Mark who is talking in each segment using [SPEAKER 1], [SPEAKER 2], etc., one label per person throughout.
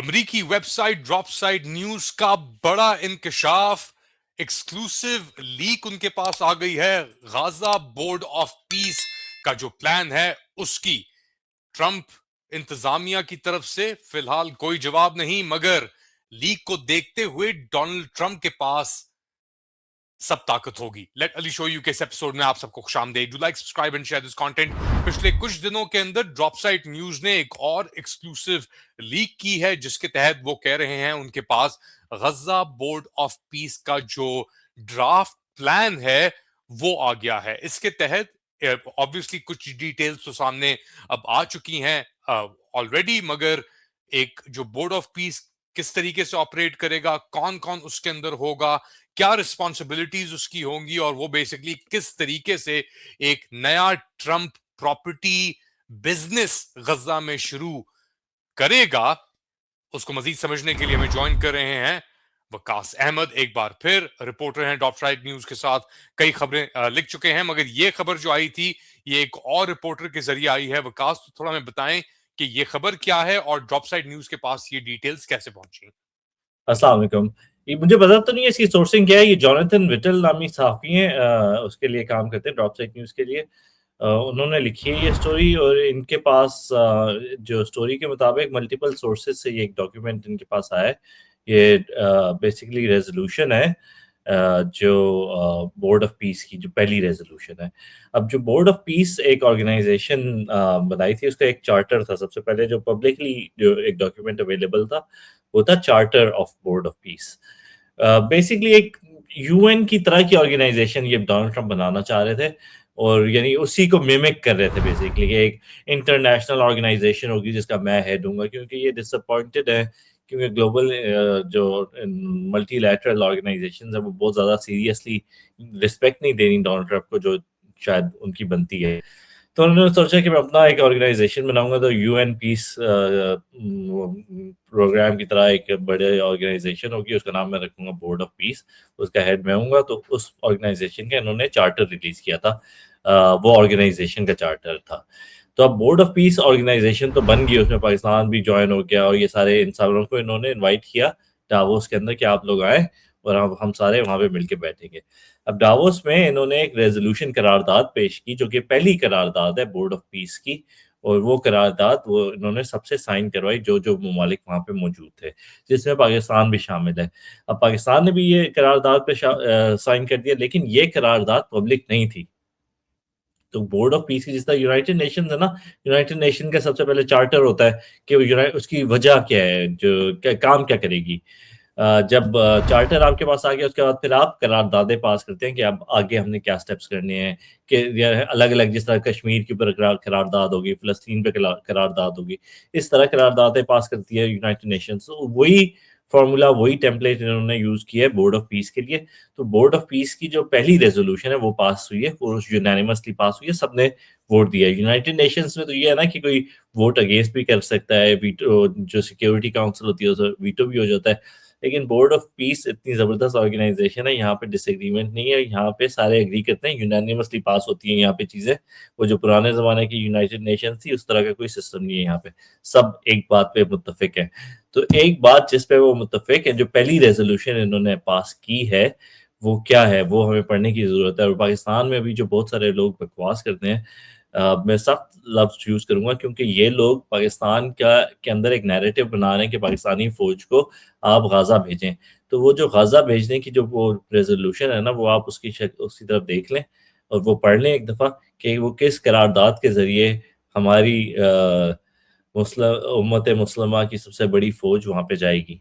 [SPEAKER 1] अमरीकी website ड्रॉपसाइट news का बड़ा इंकशाफ, एक्सक्लूसिव लीक उनके पास आ गई है। गाजा बोर्ड ऑफ पीस का जो प्लान है उसकी ट्रंप इंतजामिया की तरफ से फिलहाल कोई जवाब नहीं, मगर लीक को देखते हुए डोनाल्ड ट्रंप के पास सब ताकत होगी। लेट अली शो यू के इस एपिसोड में आप सबको खुशामदीद। Do like, subscribe and share this content. पिछले कुछ दिनों के अंदर ड्रॉपसाइट न्यूज ने एक और एक्सक्लूसिव लीक की है, जिसके तहत वो कह रहे हैं उनके पास गजा बोर्ड ऑफ पीस का जो ड्राफ्ट प्लान है वो आ गया है। इसके तहत ऑब्वियसली कुछ डिटेल्स तो सामने अब आ चुकी हैं ऑलरेडी, मगर एक जो बोर्ड ऑफ पीस किस तरीके से ऑपरेट करेगा, कौन कौन उसके अंदर होगा, क्या रिस्पॉन्सिबिलिटीज उसकी होंगी, और वो बेसिकली किस तरीके से एक नया ट्रंप प्रॉपर्टी बिजनेस गजा में शुरू करेगा, उसको मजीद समझने के लिए हमें ज्वाइन कर रहे हैं वकास अहमद। एक बार फिर रिपोर्टर हैं ड्रॉपसाइट न्यूज के साथ, कई खबरें लिख चुके हैं, मगर ये खबर जो आई थी ये एक और रिपोर्टर के जरिए आई है। वकास, तो थोड़ा हमें बताएं कि ये खबर क्या है और ड्रॉपसाइट न्यूज के पास ये डिटेल्स कैसे पहुंची।
[SPEAKER 2] अस्सलाम वालेकुम। ये मुझे पता तो नहीं है इसकी सोर्सिंग क्या है। ये जॉनथन विटल नामी सहाफ़ी हैं, उसके लिए काम करते हैं ड्रॉपसाइट न्यूज़ के लिए। उन्होंने लिखी है ये स्टोरी, और इनके पास जो स्टोरी के मुताबिक मल्टीपल सोर्सेज से ये एक डॉक्यूमेंट इनके पास आया है। ये बेसिकली रेजोल्यूशन है, जो बोर्ड ऑफ पीस की जो पहली रेजोल्यूशन है। अब जो बोर्ड ऑफ पीस एक ऑर्गेनाइजेशन बनाई थी, उसका एक चार्टर था। सबसे पहले जो पब्लिकली जो एक डॉक्यूमेंट अवेलेबल था वो था charter of board of piece. Basically एक यूएन की तरह की ऑर्गेनाइजेशन ये डोनाल्ड ट्रंप बनाना चाह रहे थे, और यानी उसी को मिमिक कर रहे थे बेसिकली कि एक इंटरनेशनल ऑर्गेनाइजेशन होगी जिसका मैं हेड हूंगा, क्योंकि ये डिसअपॉइंटेड है क्योंकि ग्लोबल जो मल्टीलैटरल ऑर्गेनाइजेशन है वो बहुत ज़्यादा सीरियसली रिस्पेक्ट नहीं दे रही डोनाल्ड ट्रंप को, जो शायद उनकी बनती है। तो उन्होंने सोचा कि मैं अपना एक ऑर्गेनाइजेशन बनाऊंगा, तो यूएन पीस प्रोग्राम की तरह एक बड़े ऑर्गेनाइजेशन होगी, उसका नाम मैं रखूंगा बोर्ड ऑफ पीस, उसका हेड मैं हूंगा। तो उस ऑर्गेनाइजेशन का इन्होंने चार्टर रिलीज किया था। वो ऑर्गेनाइजेशन का चार्टर था। तो अब बोर्ड ऑफ पीस ऑर्गेनाइजेशन तो बन गई, उसमें पाकिस्तान भी ज्वाइन हो गया, और ये सारे इंसानों को इन्होंने इन्वाइट किया डावोस के अंदर कि आप लोग आए और हम सारे वहां पे मिलके बैठेंगे। अब डावोस में इन्होंने एक रेजोल्यूशन करारदाद पेश की, जो कि पहली करारदाद है बोर्ड ऑफ पीस की, और वो करारदाद वो इन्होंने सबसे साइन करवाई जो जो ममालिक वहां पे मौजूद थे, जिसमें पाकिस्तान भी शामिल है। अब पाकिस्तान ने भी ये करारदाद पे साइन कर दिया, लेकिन ये करारदाद पब्लिक नहीं थी। तो बोर्ड ऑफ पीस की जिस तरह यूनाइटेड नेशन है ना, यूनाइटेड नेशन का सबसे पहले चार्टर होता है कि उसकी वजह क्या है, जो काम क्या करेगी। जब चार्टर आपके पास आ गया, उसके बाद फिर आप करारदादे पास करते हैं कि अब आगे हमने क्या स्टेप्स करने हैं, कि अलग अलग जिस तरह कश्मीर के ऊपर करारदाद होगी, फ़लस्तीन पे करारदाद होगी, इस तरह करारदादें पास करती है यूनाइटेड नेशंस। तो वही फार्मूला, वही टेम्पलेट इन्होंने यूज़ किया है बोर्ड ऑफ पीस के लिए। तो बोर्ड ऑफ पीस की जो पहली रेजोल्यूशन है वो पास हुई है, वो यूनानिमसली पास हुई है, सबने वोट दिया है। यूनाइटेड नेशंस में तो ये है ना कि कोई वोट अगेंस्ट भी कर सकता है, वीटो जो सिक्योरिटी काउंसिल होती है उसमें वीटो भी हो जाता है, लेकिन बोर्ड ऑफ पीस इतनी जबरदस्त ऑर्गेनाइजेशन है, यहाँ पे डिसएग्रीमेंट नहीं है, यहाँ पे सारे एग्री करते हैं, यूनानिमसली पास होती हैं यहाँ पे चीजें। वो जो पुराने जमाने की यूनाइटेड नेशन थी उस तरह का कोई सिस्टम नहीं है यहाँ पे, सब एक बात पे मुत्तफिक है। तो एक बात जिस पे वो मुत्तफिक है, जो पहली रेजोल्यूशन इन्होंने पास की है वो क्या है, वो हमें पढ़ने की जरूरत है। और पाकिस्तान में भी जो बहुत सारे लोग बकवास करते हैं, मैं सख्त लफ्ज यूज करूंगा, क्योंकि ये लोग पाकिस्तान का के अंदर एक नैरेटिव बना रहे हैं कि पाकिस्तानी फौज को आप गाजा भेजें। तो वो जो गाजा भेजने की जो वो रेजोल्यूशन है ना, वो आप उसकी तरफ देख लें और वो पढ़ लें एक दफा कि वो किस करारदाद के जरिए हमारी मुस्लिम उम्मत मुस्लिमा की सबसे बड़ी फौज वहां पे जाएगी।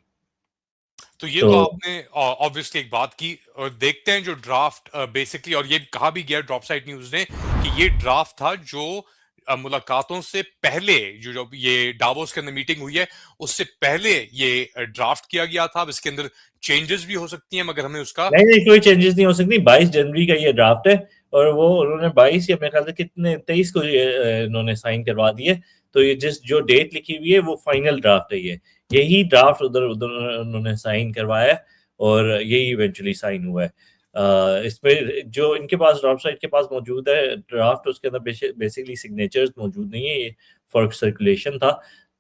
[SPEAKER 1] तो ये
[SPEAKER 2] तो
[SPEAKER 1] तो आपने ऑब्वियसली एक बात की, और देखते हैं जो ड्राफ्ट बेसिकली, और ये कहा भी गया ड्रॉप साइट न्यूज ने कि ये ड्राफ्ट था जो मुलाकातों से पहले जो ये डावोस के अंदर मीटिंग हुई है उससे पहले ये ड्राफ्ट किया गया था। अब इसके अंदर चेंजेस भी हो सकती हैं, मगर हमें उसका
[SPEAKER 2] नहीं नहीं, कोई चेंजेस नहीं हो सकती। 22 जनवरी का ये ड्राफ्ट है, और वो उन्होंने 22 या मेरे ख्याल से कितने 23 को इन्होंने साइन करवा दिए। तो ये जो डेट लिखी हुई है वो फाइनल ड्राफ्ट है। ये यही ड्राफ्ट उधर उधर उन्होंने साइन करवाया है, और यही इवेंचुअली साइन हुआ है। इसमें जो इनके पास ड्राफ्ट साइट के पास मौजूद है ड्राफ्ट, उसके अंदर बेसिकली सिग्नेचर्स मौजूद नहीं है, ये फॉर सर्कुलेशन था।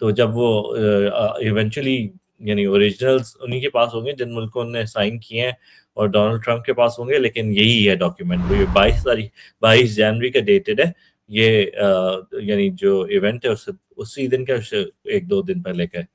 [SPEAKER 2] तो जब वो इवेंचुअली यानी ओरिजिनल्स उन्हीं के पास होंगे जिन मुल्कों ने साइन किए हैं और डोनाल्ड ट्रंप के पास होंगे, लेकिन यही है डॉक्यूमेंट, वो ये 22 जनवरी का डेटेड है ये, यानी जो इवेंट है उससे उसी दिन का, उससे 1-2 दिन पहले का है।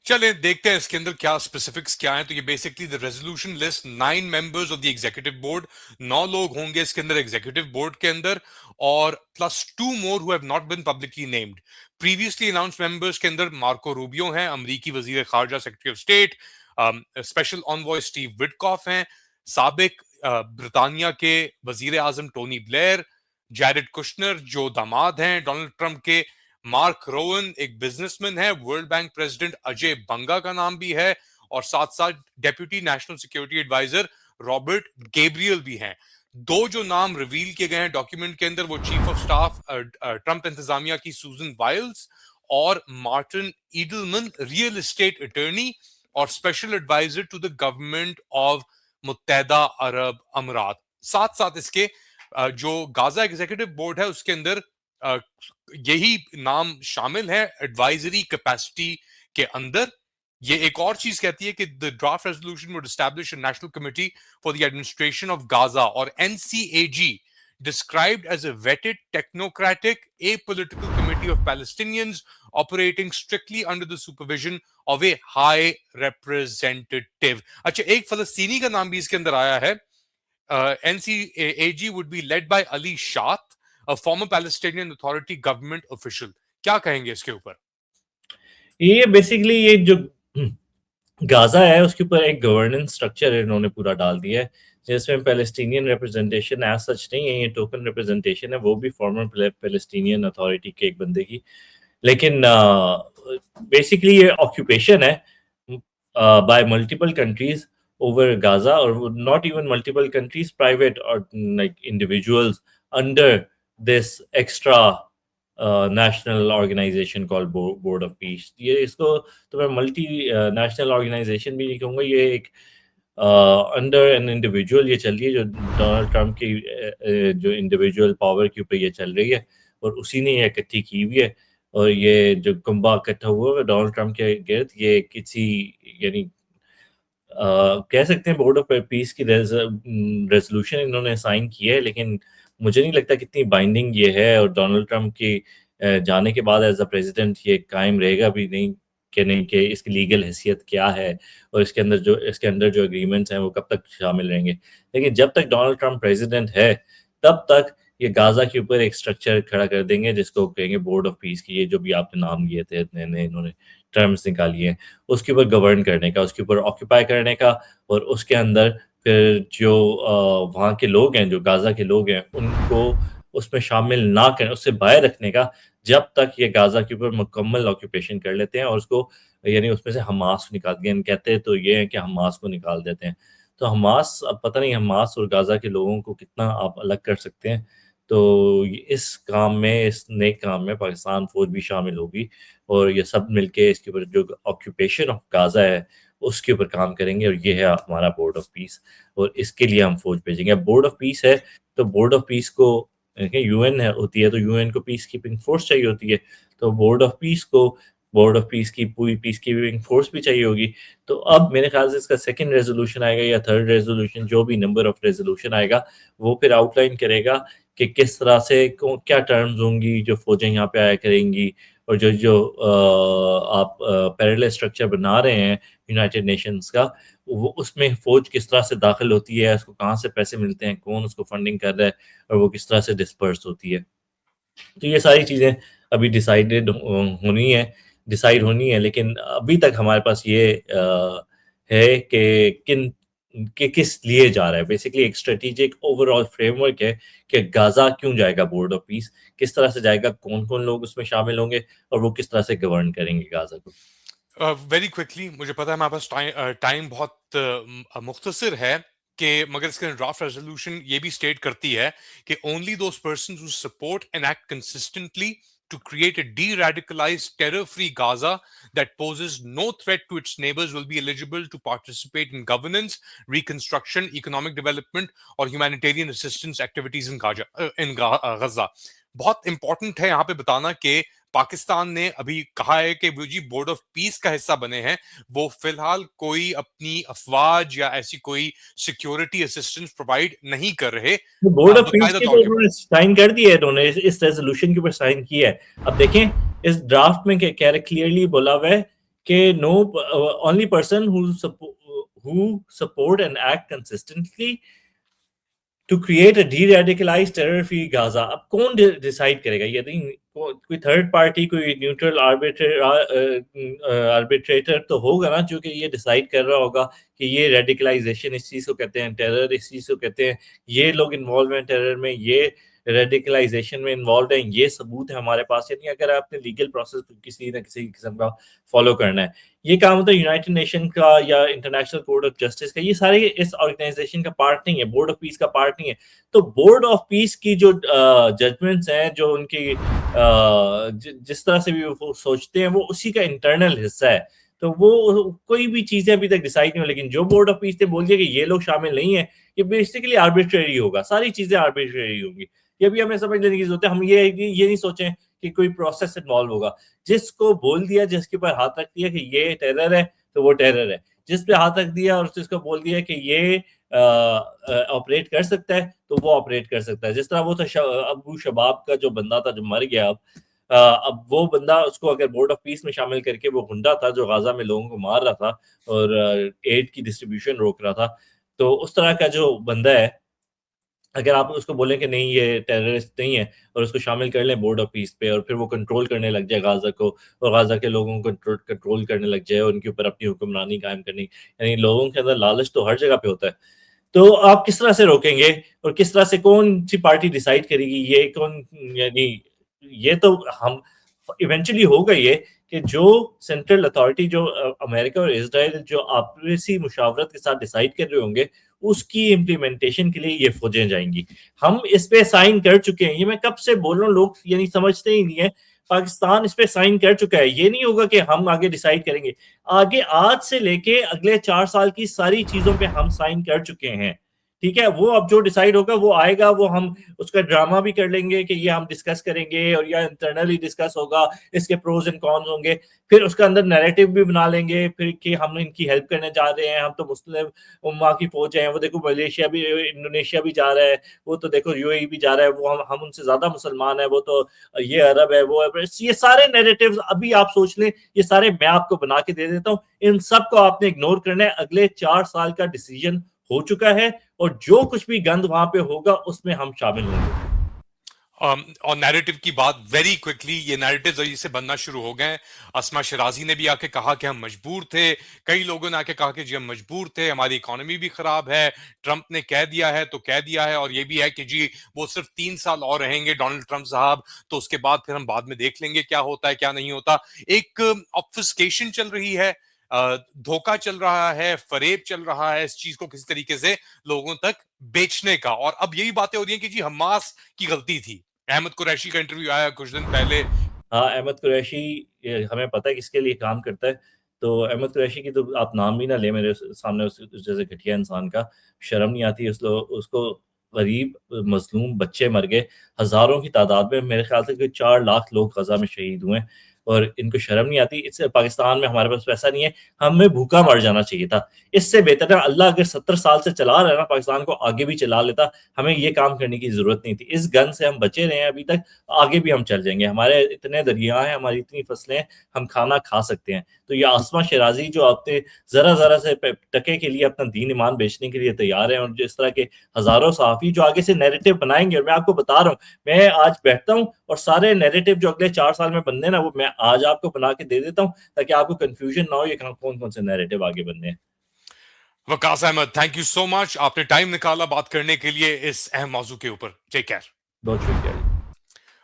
[SPEAKER 1] चले देखते हैं इसके अंदर क्या स्पेसिफिक्स क्या है। तो ये basically the resolution list 9 members of the executive board, 9 लोग होंगे इसके अंदर एग्जीक्यूटिव बोर्ड के अंदर, और plus 2 more who have not been publicly named. Previously announced members के अंदर मार्को रूबियो हैं, अमरीकी वजीर खारजा secretary of state, special envoy Steve Witkoff हैं, साबिक ब्रिटानिया के वजीर आजम टोनी ब्लेयर, जैरेड कुशनर जो दामाद हैं डोनाल्ड ट्रंप के, मार्क रोवन एक बिजनेसमैन है, world bank president Ajay Banga का नाम भी है, और साथ साथ deputy national security adviser Robert Gabriel भी हैं। दो जो नाम रिवील किए गए हैं डॉक्यूमेंट के अंदर, वो चीफ ऑफ स्टाफ ट्रंप इंतजामिया की सूजन वाइल्स और Martin Edelman real estate attorney और special adviser to the government of मुत्तहदा अरब अमीरात। साथ साथ इसके जो गाजा एग्जीक्यूटिव बोर्ड है उसके अंदर यही नाम शामिल है एडवाइजरी कैपेसिटी के अंदर। ये एक और चीज कहती है कि the draft resolution would establish a national committee for the administration of Gaza, और एनसीएजी described as a vetted technocratic apolitical committee of Palestinians operating strictly under the supervision of a high representative। अच्छा, एक फलस्तीनी का नाम भी इसके अंदर आया है। NCAG would be led by Ali Shat, a former Palestinian Authority government official। क्या कहेंगे इसके ऊपर?
[SPEAKER 2] ये बेसिकली ये जो गाजा है उसके ऊपर एक गवर्नेंस स्ट्रक्चर इन्होंने पूरा डाल दिया है, जिसमें पैलेस्टीनियन रिप्रेजेंटेशन एज सच नहीं है, ये टोकन रिप्रेजेंटेशन है, वो भी फॉर्मर पैलेस्टीनियन अथॉरिटी के एक बंदे की। लेकिन बेसिकली ये ऑक्यूपेशन है by multiple countries over Gaza, और not even multiple countries, private और like individuals under this extra national organisation called board of peace. ये इसको तो मैं मल्टी नेशनल ऑर्गेनाइजेशन भी नहीं कहूँगा, ये एक अंडर एन इंडिविजुअल ये चल रही है, जो डोनाल्ड ट्रंप की जो इंडिविजुअल पावर के ऊपर ये चल रही है, और उसी ने ये इकट्ठी की हुई है। और ये जो कुंबा इकट्ठा हुआ है डोनाल्ड ट्रंप के गिर्द, ये किसी यानी कह सकते हैं बोर्ड ऑफ पीस की रेजोल्यूशन इन्होंने साइन की है, लेकिन मुझे नहीं लगता कितनी बाइंडिंग ये है, और डोनाल्ड ट्रंप के जाने के बाद एज अ प्रेसिडेंट ये कायम रहेगा भी नहीं कि नहीं, कि इसकी लीगल हैसियत क्या है और इसके अंदर जो एग्रीमेंट्स हैं वो कब तक शामिल रहेंगे। लेकिन जब तक डोनाल्ड ट्रंप प्रेसिडेंट है तब तक ये गाजा के ऊपर एक स्ट्रक्चर खड़ा कर देंगे जिसको कहेंगे बोर्ड ऑफ पीस की। ये जो भी आपने नाम लिए थे नए इन्होंने टर्म्स निकाली हैं, उसके ऊपर गवर्न करने का, उसके ऊपर ऑक्यूपाई करने का, और उसके अंदर फिर जो वहाँ के लोग हैं, जो गाजा के लोग हैं, उनको उसमें शामिल ना करें, उससे बाहर रखने का, जब तक ये गाजा के ऊपर मुकम्मल ऑक्यूपेशन कर लेते हैं और उसको यानी उसमें से हमास को निकाल दें। कहते हैं तो ये है कि हमास को निकाल देते हैं। तो हमास, अब पता नहीं हमास और गाजा के लोगों को कितना आप अलग कर सकते हैं। तो इस काम में, इस नेक काम में पाकिस्तान फौज भी शामिल होगी, और ये सब मिलके इसके ऊपर जो ऑक्यूपेशन ऑफ गाजा है उसके ऊपर काम करेंगे, और ये है हमारा बोर्ड ऑफ पीस, और इसके लिए हम फौज भेजेंगे। अब बोर्ड ऑफ पीस है तो बोर्ड ऑफ पीस को यूएन होती है, तो यूएन को पीस कीपिंग फोर्स चाहिए होती है, तो बोर्ड ऑफ पीस की पूरी पीस कीपिंग फोर्स भी चाहिए होगी। तो अब मेरे ख्याल से इसका सेकंड रेजोल्यूशन आएगा या थर्ड रेजोल्यूशन, जो भी नंबर ऑफ रेजोल्यूशन आएगा, वो फिर आउटलाइन करेगा कि किस तरह से क्या टर्म्स होंगी जो फौजें यहाँ पे आया करेंगी, और जो जो आप पैरेलल स्ट्रक्चर बना रहे हैं यूनाइटेड नेशंस का, वो उसमें फ़ौज किस तरह से दाखिल होती है, उसको कहाँ से पैसे मिलते हैं, कौन उसको फंडिंग कर रहा है, और वो किस तरह से डिस्पर्स होती है। तो ये सारी चीज़ें अभी डिसाइड होनी है, लेकिन अभी तक हमारे पास ये है कि किस लिए जा रहा है। बेसिकली एक स्ट्रेटेजिक ओवरऑल फ्रेमवर्क है कि गाज़ा क्यों जाएगा बोर्ड ऑफ पीस, किस तरह से जाएगा, कौन-कौन लोग उसमें शामिल होंगे, और वो किस तरह से गवर्न करेंगे गाज़ा को।
[SPEAKER 1] वेरी क्विकली, मुझे पता है हमारे पास टाइम बहुत मुख्तसर है कि मगर इसका ड्राफ्ट रेजोल्यूशन ये भी स्टेट करती है कि only those persons who support and act consistently to create a de-radicalized terror-free Gaza that poses no threat to its neighbors will be eligible to participate in governance, reconstruction, economic development और humanitarian assistance activities in Gaza। बहुत important है यहाँ पे बताना कि पाकिस्तान ने अभी कहा है कि वो जी बोर्ड ऑफ पीस का हिस्सा बने हैं, वो फिलहाल कोई अपनी अफवाज या ऐसी कोई सिक्योरिटी असिस्टेंस प्रोवाइड नहीं कर रहे
[SPEAKER 2] बोर्ड ऑफ पीस
[SPEAKER 1] बाकायदा
[SPEAKER 2] के
[SPEAKER 1] तौर
[SPEAKER 2] तो
[SPEAKER 1] के ऊपर।
[SPEAKER 2] उन्होंने साइन कर दिया है, इन्होंने इस रेजोल्यूशन के ऊपर साइन किया है। अब देखें इस ड्राफ्ट में क्या क्लियरली बोला हुआ है कि no only person who support and act consistently to create a deradicalise terror free Gaza. अब कौन डिसाइड करेगा? ये नहीं कोई थर्ड पार्टी, कोई न्यूट्रल आर्बिट्रेटर तो होगा ना जो कि ये डिसाइड कर रहा होगा कि ये रेडिकलाइजेशन इस चीज को कहते हैं, टेरर इस चीज को कहते हैं, ये लोग इन्वॉल्व हैं टेरर में, ये रेडिकलाइजेशन में इन्वॉल्व है, ये सबूत है हमारे पास। यानी अगर आपने लीगल प्रोसेस किसी न किसी किस्म का फॉलो करना है, ये काम होता है यूनाइटेड नेशन का या इंटरनेशनल कोर्ट ऑफ जस्टिस का, ये सारे इस ऑर्गेनाइजेशन का पार्ट नहीं है, बोर्ड ऑफ पीस का पार्ट नहीं है। तो बोर्ड ऑफ पीस की जो जजमेंट्स हैं, जो उनकी जिस तरह से भी वो सोचते हैं, वो उसी का इंटरनल हिस्सा है। तो वो कोई भी चीजें अभी तक डिसाइड नहीं हो, लेकिन जो बोर्ड ऑफ पीस ने बोल दिया कि ये लोग शामिल नहीं है, ये बेसिकली आर्बिट्रेरी होगा, सारी चीजें आर्बिट्रेरी होंगी। ये भी हमें समझ लेने की जरूरत है। हम ये नहीं सोचें कि कोई प्रोसेस इन्वॉल्व होगा। जिसको बोल दिया, जिसके ऊपर हाथ रख दिया कि ये टेरर है, तो वो टेरर है। जिस पे हाथ रख दिया और जिसको बोल दिया कि ये ऑपरेट कर सकता है, तो वो ऑपरेट कर सकता है। जिस तरह वो था अबू शबाब का जो बंदा था, जो मर गया, अब वो बंदा, उसको अगर बोर्ड ऑफ पीस में शामिल करके, वो गुंडा था जो गाजा में लोगों को मार रहा था और एड की डिस्ट्रीब्यूशन रोक रहा था, तो उस तरह का जो बंदा है, अगर आप उसको बोलें कि नहीं ये टेररिस्ट नहीं है और उसको शामिल कर लें बोर्ड ऑफ पीस पे, और फिर वो कंट्रोल करने लग जाए गाजा को, और गाजा के लोगों को कंट्रोल करने लग जाए, उनके ऊपर अपनी हुक्मरानी कायम करनी, यानी लोगों के अंदर लालच तो हर जगह पे होता है। तो आप किस तरह से रोकेंगे और किस तरह से कौन सी पार्टी डिसाइड करेगी ये कौन? यानी ये तो हम इवेंचुअली होगा ये कि जो सेंट्रल अथॉरिटी, जो अमेरिका और इजराइल जो आपसी मुशावरत के साथ डिसाइड कर रहे होंगे, उसकी इम्प्लीमेंटेशन के लिए ये फौजें जाएंगी। हम इस पे साइन कर चुके हैं, ये मैं कब से बोल रहा हूँ, लोग यानी समझते ही नहीं है। पाकिस्तान इस पे साइन कर चुका है, ये नहीं होगा कि हम आगे डिसाइड करेंगे। आगे आज से लेके अगले 4 साल की सारी चीजों पे हम साइन कर चुके हैं, ठीक है। वो अब जो डिसाइड होगा वो आएगा, वो हम उसका ड्रामा भी कर लेंगे कि ये हम डिस्कस करेंगे, और या इंटरनली डिस्कस होगा, इसके प्रोज एंड कॉन्स होंगे, फिर उसका अंदर नैरेटिव भी बना लेंगे फिर कि हम इनकी हेल्प करने जा रहे हैं, हम तो मुस्लिम उम्मा की फौज है, वो देखो मलेशिया भी, इंडोनेशिया भी जा रहा है, वो तो देखो यूएई भी जा रहा है, वो हम उनसे ज्यादा मुसलमान है, वो तो ये अरब है, वो है। ये सारे नैरेटिव्स अभी आप सोच लें, ये सारे मैं आपको बना के दे देता हूँ, इन सब को आपने इग्नोर करना है। अगले 4 साल का डिसीजन हो चुका है, और जो कुछ भी गंद वहां पे होगा उसमें हम शामिल होंगे।
[SPEAKER 1] और नैरेटिव की बात, वेरी क्विकली ये नैरेटिव जरिए से बनना शुरू हो गए। अस्मा शराजी ने भी आके कहा कि हम मजबूर थे, कई लोगों ने आके कहा कि जी हम मजबूर थे, हमारी इकोनॉमी भी खराब है, ट्रंप ने कह दिया है तो कह दिया है, और ये भी है कि जी वो सिर्फ 3 साल और रहेंगे डोनाल्ड ट्रंप साहब, तो उसके बाद फिर हम बाद में देख लेंगे क्या होता है क्या नहीं होता। एक ऑब्फस्केशन चल रही है, धोखा चल रहा है, फरेब चल रहा है, इस चीज को किसी तरीके से लोगों तक बेचने का। और अब यही बातें हो रही हैं कि जी हमास की गलती थी। अहमद कुरैशी का इंटरव्यू आया कुछ दिन पहले।
[SPEAKER 2] हाँ, अहमद कुरैशी, हमें पता है किसके लिए काम करता है। तो अहमद कुरैशी की तो आप नाम भी ना लें मेरे सामने, उस जैसे घटिया इंसान का। शर्म नहीं आती उसको? गरीब मजलूम बच्चे मर गए हजारों की तादाद में, मेरे ख्याल से कोई 4 लाख लोग गजा में शहीद हुए, और इनको शर्म नहीं आती। इससे पाकिस्तान में हमारे पास पैसा नहीं है, हमें भूखा मर जाना चाहिए था। इससे बेहतर है अल्लाह अगर 70 साल से चला रहा है ना पाकिस्तान को, आगे भी चला लेता, हमें ये काम करने की जरूरत नहीं थी। इस गन से हम बचे रहे हैं अभी तक, आगे भी हम चल जाएंगे। हमारे इतने दरिया हैं, हमारी इतनी फसलें हैं, हम खाना खा सकते हैं। तो ये आसमा शराजी जो अपने जरा जरा से टके के लिए अपना दीन ईमान बेचने के लिए तैयार है, और जिस तरह के हजारों सहाफी जो आगे से नैरेटिव बनाएंगे, और मैं आपको बता रहा हूँ, मैं आज बैठता हूँ और सारे नैरेटिव जो अगले 4 साल में बनने ना, वो मैं आज आपको बना के दे देता हूँ, ताकि आपको कंफ्यूजन ना हो ये कौन कौन से नैरेटिव आगे बनने हैं।
[SPEAKER 1] Waqas Ahmad, thank you so much, आपने टाइम निकाला बात करने के लिए इस अहम मौजू के ऊपर। Take care.
[SPEAKER 2] बहुत शुक्रिया।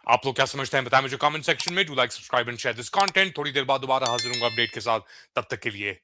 [SPEAKER 1] आप लोग क्या समझते हैं बताएं मुझे कमेंट सेक्शन में। Do like, subscribe and share this content. थोड़ी देर बाद दोबारा हाजिर हूंगा अपडेट के साथ, तब तक के लिए